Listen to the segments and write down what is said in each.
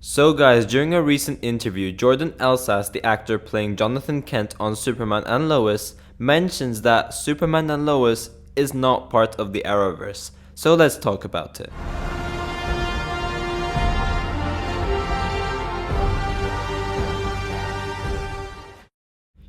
So guys, during a recent interview, Jordan Elsas, the actor playing Jonathan Kent on Superman and Lois, mentions that Superman and Lois is not part of the Arrowverse. So let's talk about it.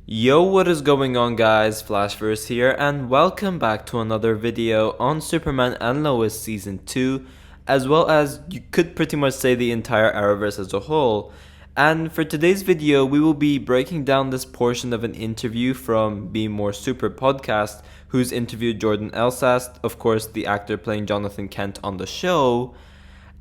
Yo, what is going on guys, Flashverse here, and welcome back to another video on Superman and Lois Season 2, as well as you could pretty much say the entire Arrowverse as a whole. And for today's video, we will be breaking down this portion of an interview from Be More Super podcast, who's interviewed Jordan Elsas, of course the actor playing Jonathan Kent on the show.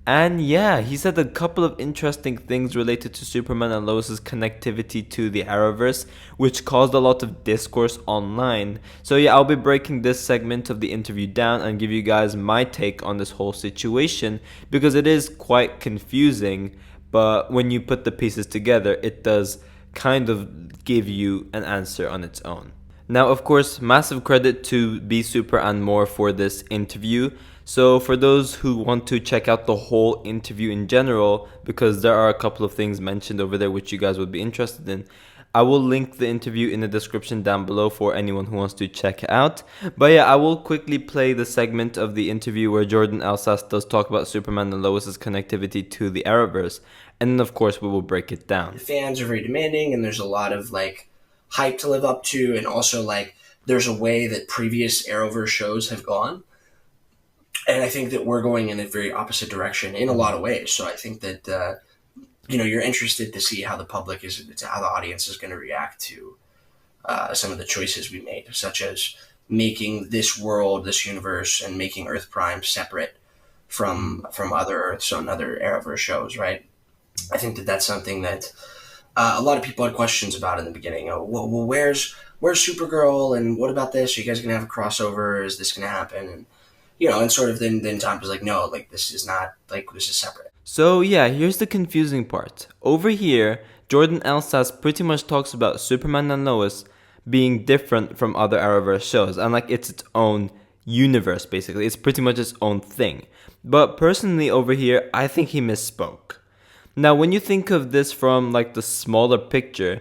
And yeah, he said a couple of interesting things related to Superman and Lois' connectivity to the Arrowverse, which caused a lot of discourse online. So yeah, I'll be breaking this segment of the interview down and give you guys my take on this whole situation, because it is quite confusing, but when you put the pieces together, it does kind of give you an answer on its own. Now, of course, massive credit to Be Super and More for this interview. So for those who want to check out the whole interview in general, because there are a couple of things mentioned over there which you guys would be interested in, I will link the interview in the description down below for anyone who wants to check it out. But yeah, I will quickly play the segment of the interview where Jordan Elsas does talk about Superman and Lois' connectivity to the Arrowverse. And then of course we will break it down. The fans are very demanding, and there's a lot of hype to live up to, and also there's a way that previous Arrowverse shows have gone. And I think that we're going in a very opposite direction in a lot of ways. So I think that, you're interested to see how the public how the audience is going to react to some of the choices we made, such as making this world, this universe, and making Earth Prime separate from other Earths on other Arrowverse shows, right? I think that that's something that a lot of people had questions about in the beginning. Oh, well, where's Supergirl, and what about this? Are you guys going to have a crossover? Is this going to happen? And and sort of then Tom was like, no, this is not, this is separate. So yeah, here's the confusing part. Over here, Jordan Elsas pretty much talks about Superman and Lois being different from other Arrowverse shows, and it's its own universe basically. It's pretty much its own thing. But personally over here, I think he misspoke. Now when you think of this from the smaller picture,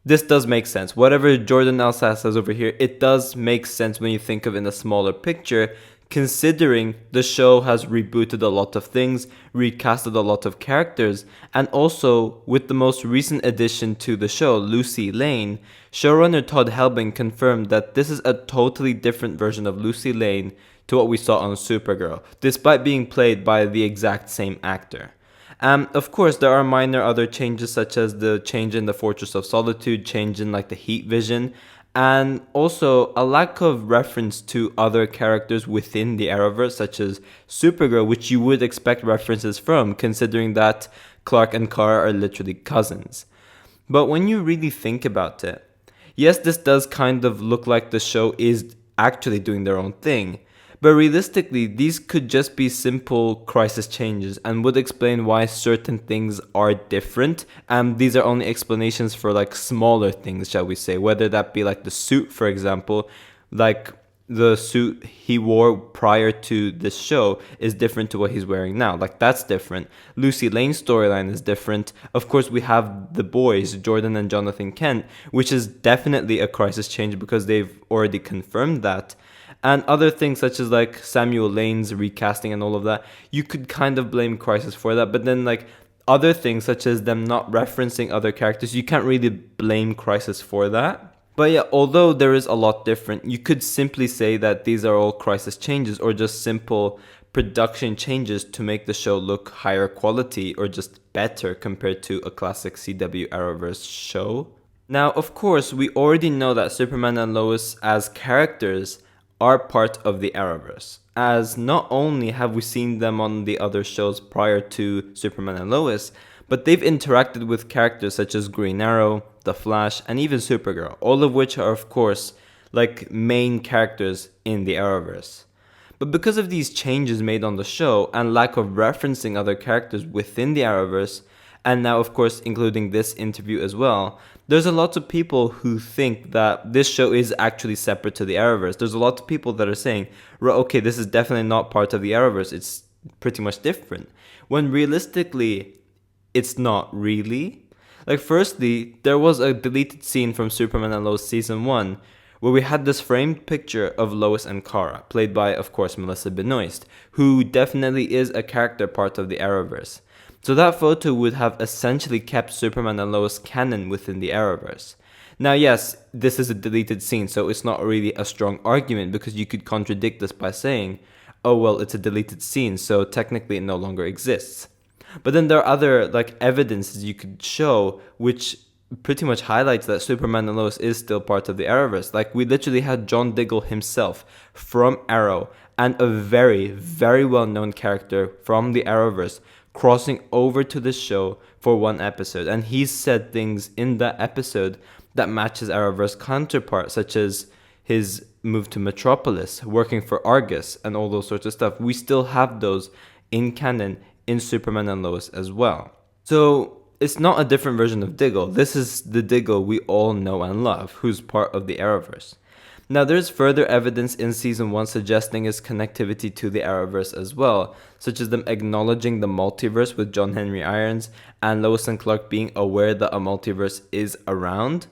this does make sense. Whatever Jordan Elsas says over here, it does make sense when you think of it in a smaller picture, considering the show has rebooted a lot of things, recasted a lot of characters, and also with the most recent addition to the show, Lucy Lane, showrunner Todd Helbing confirmed that this is a totally different version of Lucy Lane to what we saw on Supergirl, despite being played by the exact same actor. Of course, there are minor other changes, such as the change in the Fortress of Solitude, change in the heat vision, and also a lack of reference to other characters within the Arrowverse, such as Supergirl, which you would expect references from, considering that Clark and Kara are literally cousins. But when you really think about it, yes, this does kind of look like the show is actually doing their own thing, but realistically, these could just be simple crisis changes and would explain why certain things are different. These are only explanations for smaller things, shall we say, whether that be the suit, for example. The suit he wore prior to this show is different to what he's wearing now. That's different. Lucy Lane's storyline is different. Of course, we have the boys, Jordan and Jonathan Kent, which is definitely a crisis change because they've already confirmed that. And other things such as Samuel Lane's recasting and all of that, you could kind of blame Crisis for that. But then other things such as them not referencing other characters, you can't really blame Crisis for that. But yeah, although there is a lot different, you could simply say that these are all Crisis changes or just simple production changes to make the show look higher quality or just better compared to a classic CW Arrowverse show. Now, of course, we already know that Superman and Lois as characters are part of the Eraverse, as not only have we seen them on the other shows prior to Superman and Lois, but they've interacted with characters such as Green Arrow, The Flash, and even Supergirl, all of which are of course main characters in the Eraverse. But because of these changes made on the show and lack of referencing other characters within the Arrowverse, and now of course including this interview as well, there's a lot of people who think that this show is actually separate to the Arrowverse. There's a lot of people that are saying, okay, this is definitely not part of the Arrowverse, it's pretty much different. When realistically, it's not really. Like, firstly, there was a deleted scene from Superman and Lois season 1 where we had this framed picture of Lois and Kara, played by, of course, Melissa Benoist, who definitely is a character part of the Arrowverse. So that photo would have essentially kept Superman and Lois canon within the Arrowverse. Now, yes, this is a deleted scene, so it's not really a strong argument, because you could contradict this by saying, oh, well, it's a deleted scene, so technically it no longer exists. But then there are other evidences you could show which pretty much highlights that Superman and Lois is still part of the Arrowverse. Like, we literally had John Diggle himself from Arrow and a very, very well-known character from the Arrowverse crossing over to this show for one episode. And he said things in that episode that matches Arrowverse counterpart, such as his move to Metropolis, working for Argus, and all those sorts of stuff. We still have those in canon in Superman and Lois as well. So it's not a different version of Diggle. This is the Diggle we all know and love, who's part of the Arrowverse. Now, there's further evidence in season 1 suggesting his connectivity to the Arrowverse as well, such as them acknowledging the multiverse with John Henry Irons and Lois and Clark being aware that a multiverse is around.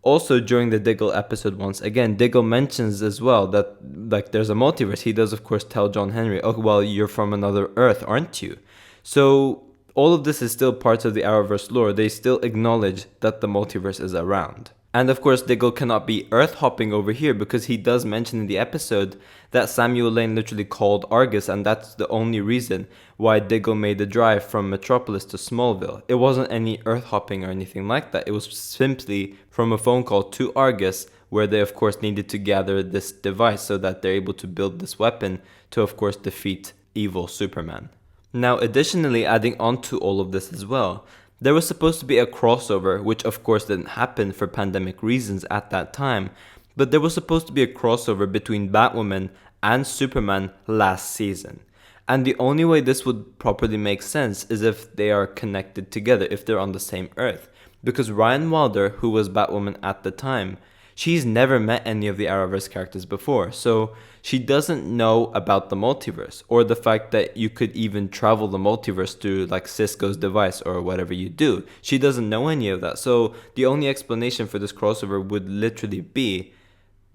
Also, during the Diggle episode, once again, Diggle mentions as well that there's a multiverse. He does, of course, tell John Henry, oh, well, you're from another Earth, aren't you? So all of this is still part of the Arrowverse lore. They still acknowledge that the multiverse is around. And of course, Diggle cannot be Earth hopping over here, because he does mention in the episode that Samuel Lane literally called Argus, and that's the only reason why Diggle made the drive from Metropolis to Smallville. It wasn't any Earth hopping or anything like that. It was simply from a phone call to Argus, where they of course needed to gather this device so that they're able to build this weapon to of course defeat evil Superman. Now, additionally, adding on to all of this as well, there was supposed to be a crossover, which of course didn't happen for pandemic reasons at that time, but there was supposed to be a crossover between Batwoman and Superman last season. And the only way this would properly make sense is if they are connected together, if they're on the same Earth. Because Ryan Wilder, who was Batwoman at the time, she's never met any of the Arrowverse characters before, so she doesn't know about the multiverse, or the fact that you could even travel the multiverse through Cisco's device or whatever you do. She doesn't know any of that, so the only explanation for this crossover would literally be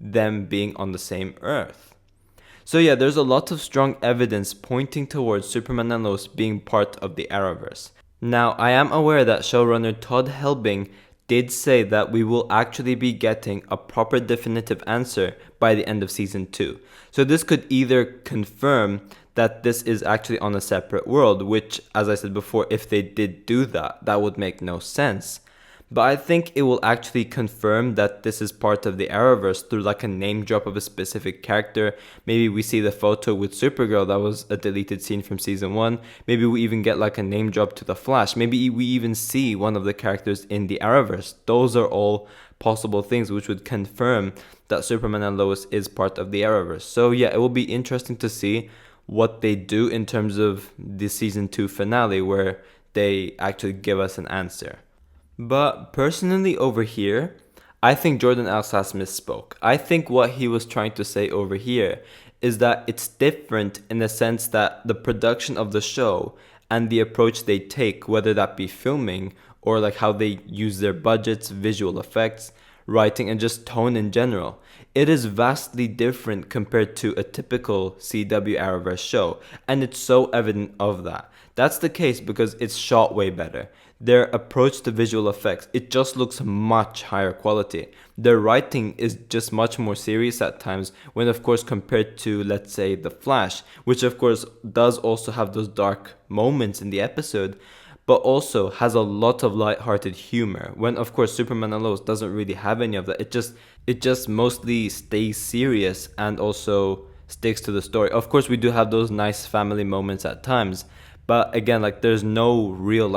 them being on the same Earth. So yeah, there's a lot of strong evidence pointing towards Superman and Lois being part of the Arrowverse. Now, I am aware that showrunner Todd Helbing did say that we will actually be getting a proper definitive answer by the end of season 2. So this could either confirm that this is actually on a separate world, which, as I said before, if they did do that, that would make no sense. But I think it will actually confirm that this is part of the Arrowverse through a name drop of a specific character. Maybe we see the photo with Supergirl that was a deleted scene from season 1. Maybe we even get a name drop to the Flash. Maybe we even see one of the characters in the Arrowverse. Those are all possible things which would confirm that Superman and Lois is part of the Arrowverse. So yeah, it will be interesting to see what they do in terms of the season 2 finale, where they actually give us an answer. But personally over here, I think Jordan Elsass misspoke. I think what he was trying to say over here is that it's different in the sense that the production of the show and the approach they take, whether that be filming or how they use their budgets, visual effects, writing, and just tone in general, it is vastly different compared to a typical CW Arrowverse show, and it's so evident of that. That's the case because it's shot way better. Their approach to visual effects, it just looks much higher quality. Their writing is just much more serious at times when, of course, compared to, let's say, The Flash, which, of course, does also have those dark moments in the episode, but also has a lot of lighthearted humor, when, of course, Superman and Lois doesn't really have any of that. It just mostly stays serious and also sticks to the story. Of course, we do have those nice family moments at times, but again, there's no real,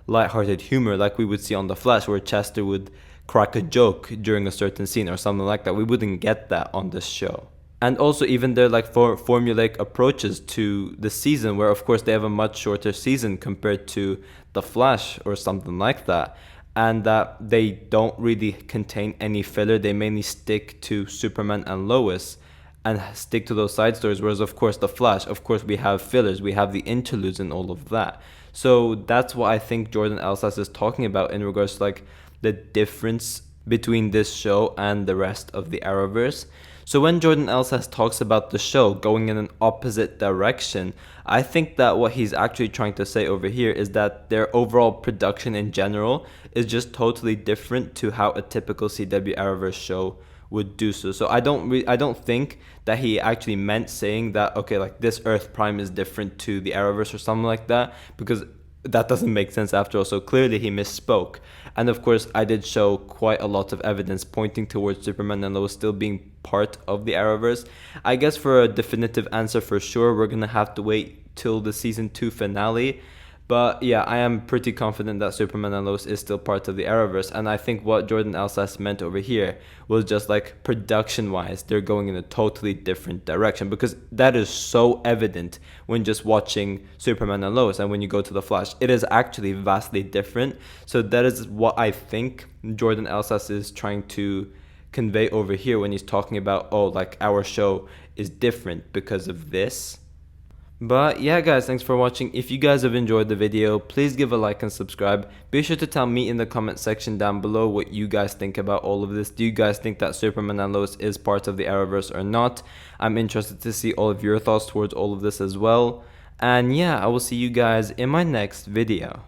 lighthearted humor like we would see on The Flash, where Chester would crack a joke during a certain scene or something like that. We wouldn't get that on this show. And also even their formulaic approaches to the season, where of course they have a much shorter season compared to The Flash or something like that, and that they don't really contain any filler. They mainly stick to Superman and Lois and stick to those side stories, whereas of course The Flash, of course we have fillers, we have the interludes and all of that. So that's what I think Jordan Elsas is talking about in regards to like the difference between this show and the rest of the Arrowverse. So when Jordan Elsas talks about the show going in an opposite direction, I think that what he's actually trying to say over here is that their overall production in general is just totally different to how a typical CW Arrowverse show would do so. So I don't think that he actually meant saying that, okay, like this Earth Prime is different to the Arrowverse or something like that, because that doesn't make sense after all. So clearly he misspoke. And of course, I did show quite a lot of evidence pointing towards Superman and Lois still being part of the Arrowverse. I guess for a definitive answer for sure, we're gonna have to wait till the season 2 finale. But yeah, I am pretty confident that Superman and Lois is still part of the Arrowverse. And I think what Jordan Elsas meant over here was just like production-wise, they're going in a totally different direction. Because that is so evident when just watching Superman and Lois. And when you go to The Flash, it is actually vastly different. So that is what I think Jordan Elsas is trying to convey over here when he's talking about, oh, like our show is different because of this. But yeah guys, thanks for watching. If you guys have enjoyed the video, please give a like and subscribe. Be sure to tell me in the comment section down below what you guys think about all of this. Do you guys think that Superman and Lois is part of the Arrowverse or not? I'm interested to see all of your thoughts towards all of this as well. And yeah, I will see you guys in my next video.